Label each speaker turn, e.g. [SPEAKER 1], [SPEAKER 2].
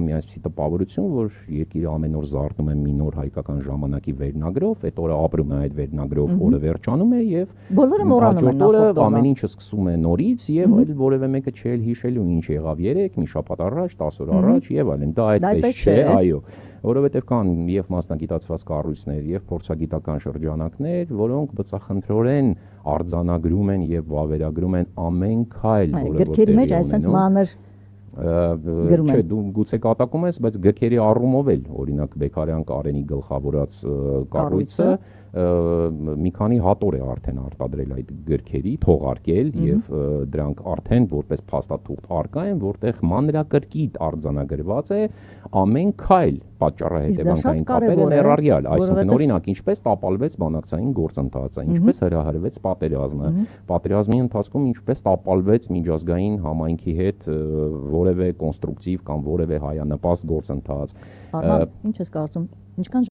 [SPEAKER 1] Մի այսպիսի տպավորություն, որ երկիրը ամեն օր զարթնում է մի նոր հայկական ժամանակի վերնագրով, այդ օրը ապրում է այդ վերնագրով, օրը վերջանում է եւ
[SPEAKER 2] բոլորը մոռանում են
[SPEAKER 1] նախորդ ամեն ինչը սկսում է նորից եւ այլ որևէ մեկը չէ հիշելու ինչ եղավ 3 մի շաբաթ առաջ, 10 օր առաջ եւ այլն։ Դա այդպես չէ, այո, որովհետեւ կան եւ մասնագիտացված կառույցներ եւ փորձագիտական շրջանակներ, որոնք բծախնդրորեն արձանագրում են եւ վավերագրում են ամեն քայլ, որը
[SPEAKER 2] գրքերի մեջ այսպես մանր
[SPEAKER 1] Չէ, դու գուցե կատակում ես, բայց գրքերի առումով էլ, օրինակ Բեկարյան Կարենի գլխավորած կառույցը մի քանի հատոր է արդեն արտադրել այդ գրքերի, թողարկել եւ դրանք արդեն որպես փաստաթուղթ արկա են, որտեղ մանրակրկիտ արձանագրված է ամեն քայլ պատճառահետևանքային կապերը ներառյալ, այսինքն օրինակ ինչպես տապալվեց բանակցային գործընթացը, ինչպես հրահրվեց պատերազմը, պատերազմի ընթացքում ինչպես տապալվեց միջազգային համայնքի հետ որևէ կոնստրուկտիվ կամ որևէ հայանպաստ գործընթաց։
[SPEAKER 2] Արման, ինչ ես կարծում, ինչքան